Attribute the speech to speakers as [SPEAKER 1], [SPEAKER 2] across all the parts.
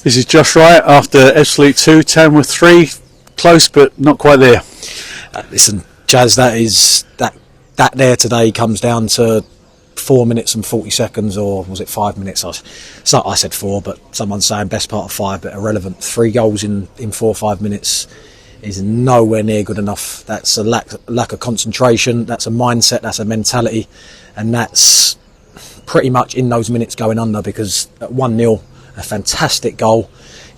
[SPEAKER 1] This is Josh Wright after Ebbsfleet 2, Tamworth 3. Close, but not quite there.
[SPEAKER 2] Listen, Jazz, that there today comes down to 4 minutes and 40 seconds, or was it 5 minutes? I said 4, but someone's saying best part of 5, but irrelevant. 3 goals in 4 or 5 minutes is nowhere near good enough. That's a lack of concentration, that's a mindset, that's a mentality, and that's pretty much in those minutes going under, because at 1-0, a fantastic goal.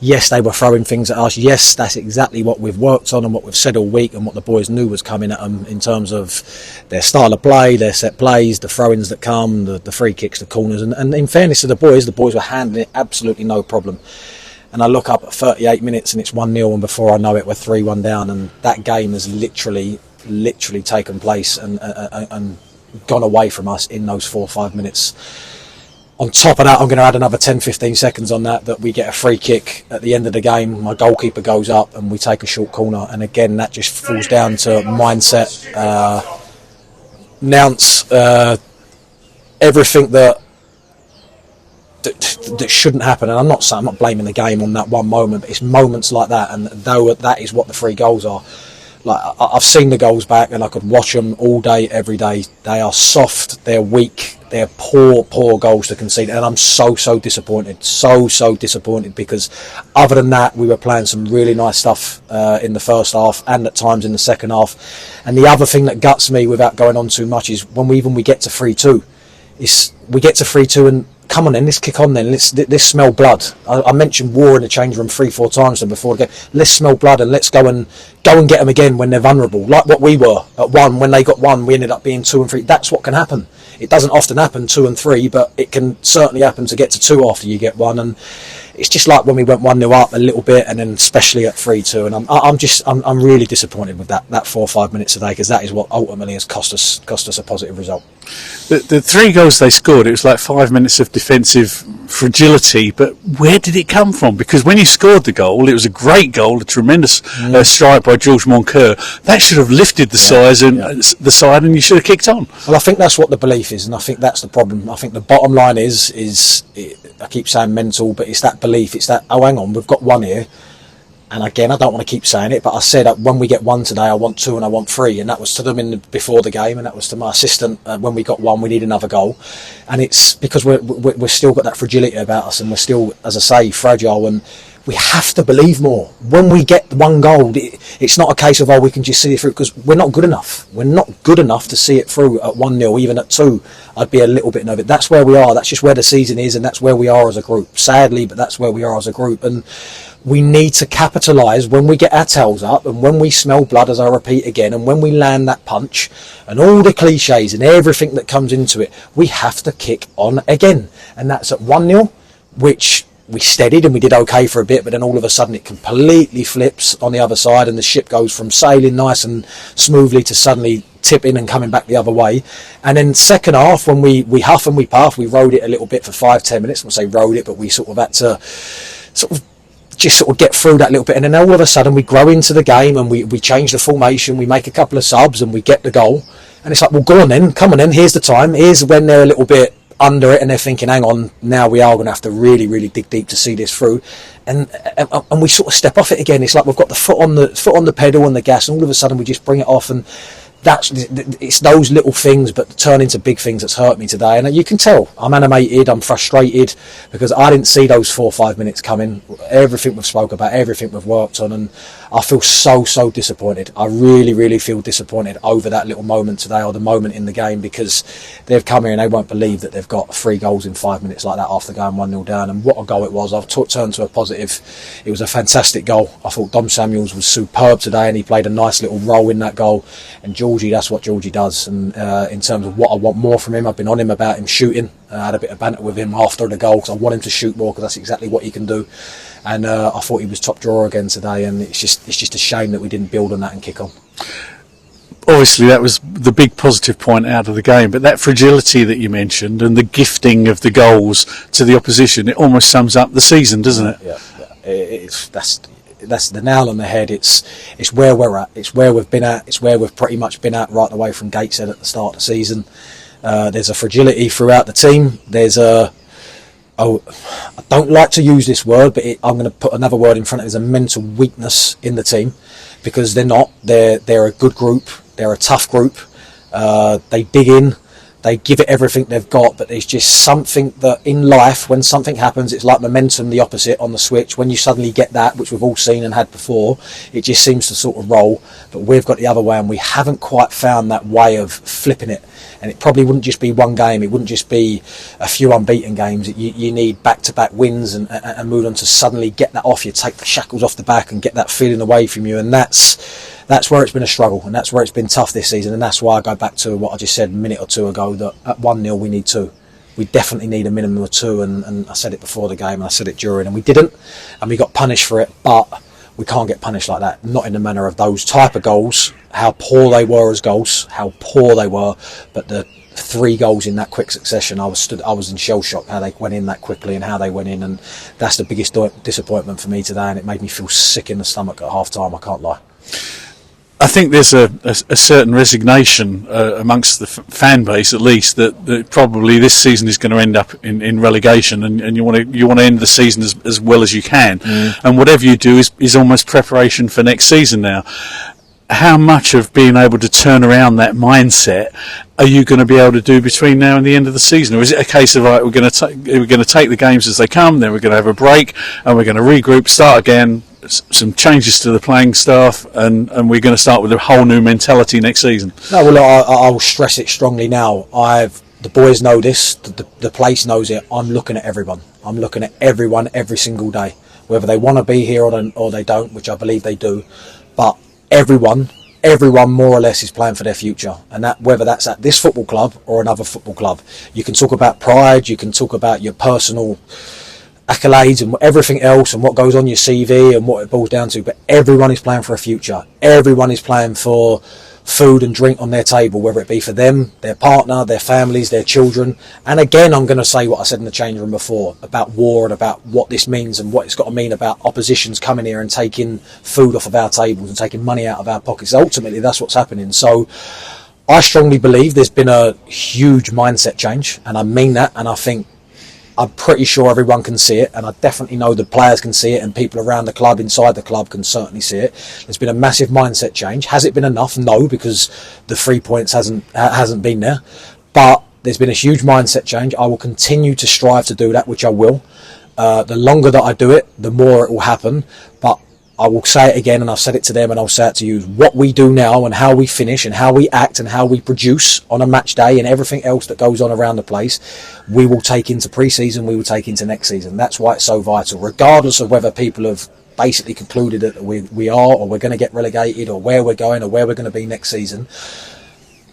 [SPEAKER 2] Yes, they were throwing things at us. Yes, that's exactly what we've worked on and what we've said all week, and what the boys knew was coming at them in terms of their style of play, their set plays, the throw-ins that come, the free kicks, the corners. And in fairness to the boys were handling it absolutely no problem. And I look up at 38 minutes and it's 1-0, and before I know it, we're 3-1 down. And that game has literally taken place and gone away from us in those 4 or 5 minutes. On top of that, I'm going to add another 10-15 seconds on that we get a free kick at the end of the game. My goalkeeper goes up and we take a short corner. And again, that just falls down to mindset, Nounce, everything that shouldn't happen. And I'm not blaming the game on that one moment, but it's moments like that. And though that is what the 3 goals are. Like, I've seen the goals back and I could watch them all day, every day. They are soft, they're weak, they're poor goals to concede. And I'm so disappointed, so disappointed, because other than that, we were playing some really nice stuff in the first half and at times in the second half. And the other thing that guts me, without going on too much, is when we get to 3-2, we get to 3-2 and come on then, let's kick on then, let's smell blood. I mentioned war in the change room 3-4 times before the game. Let's smell blood and let's go and get them again when they're vulnerable, like what we were at 1. When they got 1, we ended up being 2 and 3. That's what can happen. It doesn't often happen 2 and 3, but it can certainly happen to get to 2 after you get 1. And it's just like when we went 1-0 up a little bit, and then especially at 3-2. And I'm really disappointed with that 4 or 5 minutes today, because that is what ultimately has cost us a positive result.
[SPEAKER 1] The 3 goals they scored, it was like 5 minutes of defensive fragility, but where did it come from? Because when you scored the goal, it was a great goal, a tremendous strike by George Moncur. That should have lifted the side, and you should have kicked on.
[SPEAKER 2] Well, I think that's what the belief is, and I think that's the problem. I think the bottom line is I keep saying mental, but it's that belief. It's that, oh, hang on, we've got 1 here. And again, I don't want to keep saying it, but I said that when we get 1 today, I want 2 and I want 3, and that was to them before the game, and that was to my assistant. When we got 1, we need another goal, and it's because we're still got that fragility about us, and we're still, as I say, fragile, and we have to believe more. When we get 1 goal, it's not a case of, we can just see it through, because we're not good enough. We're not good enough to see it through at 1-0, even at 2. I'd be a little bit nervous. That's where we are. That's just where the season is, and that's where we are as a group. Sadly, but that's where we are as a group, and we need to capitalise when we get our tails up, and when we smell blood, as I repeat again, and when we land that punch, and all the cliches and everything that comes into it. We have to kick on again, and that's at 1-0, which we steadied and we did okay for a bit, but then all of a sudden it completely flips on the other side, and the ship goes from sailing nice and smoothly to suddenly tipping and coming back the other way. And then second half, when we huff and we puff, we rode it a little bit for 5-10 minutes. I won't say rode it, but we sort of had to just get through that little bit, and then all of a sudden we grow into the game, and we change the formation, we make a couple of subs, and we get the goal. And it's like, well, go on then, come on then, here's the time. Here's when they're a little bit under it and they're thinking, hang on, now we are going to have to really dig deep to see this through, and we sort of step off it again. It's like we've got the foot on the pedal and the gas, and all of a sudden we just bring it off, and it's those little things, but turn into big things, that's hurt me today. And you can tell I'm animated, I'm frustrated, because I didn't see those 4 or 5 minutes coming. Everything we've spoke about, everything we've worked on, and I feel so disappointed. I really feel disappointed over that little moment today, or the moment in the game, because they've come here and they won't believe that they've got 3 goals in 5 minutes like that after going 1-0 down. And what a goal it was. I've turned to a positive. It was a fantastic goal. I thought Dom Samuels was superb today, and he played a nice little role in that goal. And Georgie, that's what Georgie does. And in terms of what I want more from him, I've been on him about him shooting. I had a bit of banter with him after the goal, because I want him to shoot more, because that's exactly what he can do. And I thought he was top drawer again today, and it's just a shame that we didn't build on that and kick on.
[SPEAKER 1] Obviously, that was the big positive point out of the game, but that fragility that you mentioned and the gifting of the goals to the opposition, it almost sums up the season, doesn't it?
[SPEAKER 2] Yeah. That's the nail on the head. It's where we're at. It's where we've been at. It's where we've pretty much been at right away from Gateshead at the start of the season. There's a fragility throughout the team. There's a oh, I don't like to use this word, but I'm going to put another word in front of it, is a mental weakness in the team, because they're not. They're a good group. They're a tough group. They dig in. They give it everything they've got, but there's just something that in life, when something happens, it's like momentum, the opposite on the switch. When you suddenly get that, which we've all seen and had before, it just seems to sort of roll. But we've got the other way, and we haven't quite found that way of flipping it. And it probably wouldn't just be one game. It wouldn't just be a few unbeaten games. You need back-to-back wins and move on to suddenly get that off you, take the shackles off the back and get that feeling away from you. And that's where it's been a struggle, and that's where it's been tough this season. And that's why I go back to what I just said a minute or two ago, that at 1-0 we need 2. We definitely need a minimum of 2, and I said it before the game and I said it during, and we didn't, and we got punished for it. But we can't get punished like that, not in the manner of those type of goals. How poor they were as goals, how poor they were. But the 3 goals in that quick succession, I was in shell shock how they went in that quickly and how they went in, and that's the biggest disappointment for me today, and it made me feel sick in the stomach at half time, I can't lie.
[SPEAKER 1] I think there's a certain resignation amongst the fan base, at least, that probably this season is going to end up in relegation, and you want to end the season as well as you can, and whatever you do is almost preparation for next season now. How much of being able to turn around that mindset are you going to be able to do between now and the end of the season? Or is it a case of, right, we're going to take the games as they come, then we're going to have a break, and we're going to regroup, start again, some changes to the playing staff, and we're going to start with a whole new mentality next season?
[SPEAKER 2] No, well, I'll stress it strongly now. The boys know this, the place knows it. I'm looking at everyone. I'm looking at everyone every single day, whether they want to be here or they don't, which I believe they do. But everyone more or less is playing for their future, and that whether that's at this football club or another football club. You can talk about pride, you can talk about your personal accolades and everything else and what goes on your CV and what it boils down to, but everyone is playing for a future. Everyone is playing for food and drink on their table, whether it be for them, their partner, their families, their children. And again, I'm going to say what I said in the change room before about war and about what this means and what it's got to mean about oppositions coming here and taking food off of our tables and taking money out of our pockets. Ultimately, that's what's happening. So I strongly believe there's been a huge mindset change, and I mean that, and I'm pretty sure everyone can see it, and I definitely know the players can see it, and people around the club, inside the club, can certainly see it. There's been a massive mindset change. Has it been enough? No, because the 3 points hasn't been there. But there's been a huge mindset change. I will continue to strive to do that, which I will. The longer that I do it, the more it will happen. But I will say it again, and I've said it to them and I'll say it to you. What we do now and how we finish and how we act and how we produce on a match day and everything else that goes on around the place, we will take into pre-season, we will take into next season. That's why it's so vital, regardless of whether people have basically concluded that we are or we're going to get relegated or where we're going or where we're going to be next season.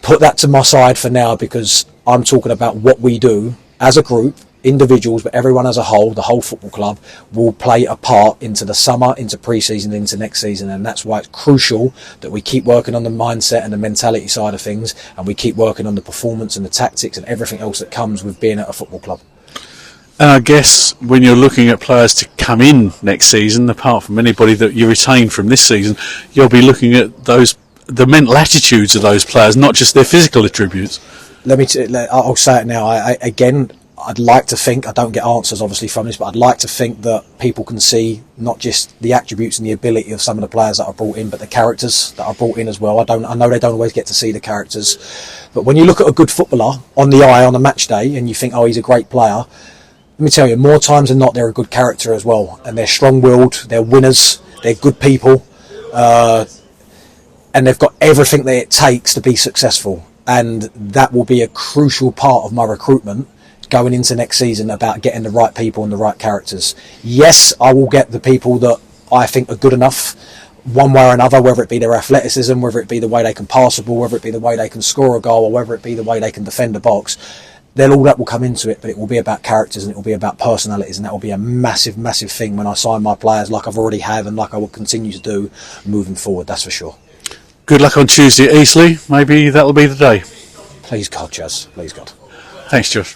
[SPEAKER 2] Put that to my side for now, because I'm talking about what we do as a group, individuals, but everyone as a whole, the whole football club, will play a part into the summer, into pre-season, into next season. And that's why it's crucial that we keep working on the mindset and the mentality side of things, and we keep working on the performance and the tactics and everything else that comes with being at a football club.
[SPEAKER 1] And I guess when you're looking at players to come in next season, apart from anybody that you retain from this season, you'll be looking at the mental attitudes of those players, not just their physical attributes.
[SPEAKER 2] I'll say it now. I'd like to think, I don't get answers obviously from this, but I'd like to think that people can see not just the attributes and the ability of some of the players that are brought in, but the characters that are brought in as well. I know they don't always get to see the characters, but when you look at a good footballer on the eye on a match day and you think, oh, he's a great player, let me tell you, more times than not, they're a good character as well, and they're strong-willed, they're winners, they're good people, and they've got everything that it takes to be successful. And that will be a crucial part of my recruitment going into next season, about getting the right people and the right characters. Yes, I will get the people that I think are good enough, one way or another, whether it be their athleticism, whether it be the way they can pass the ball, whether it be the way they can score a goal, or whether it be the way they can defend the box. All that will come into it, but it will be about characters and it will be about personalities, and that will be a massive, massive thing when I sign my players, like I've already have and like I will continue to do moving forward, that's for sure. Good luck on Tuesday at Eastleigh. Maybe that'll be the day. Please God, Jazz. Please God. Thanks, Josh.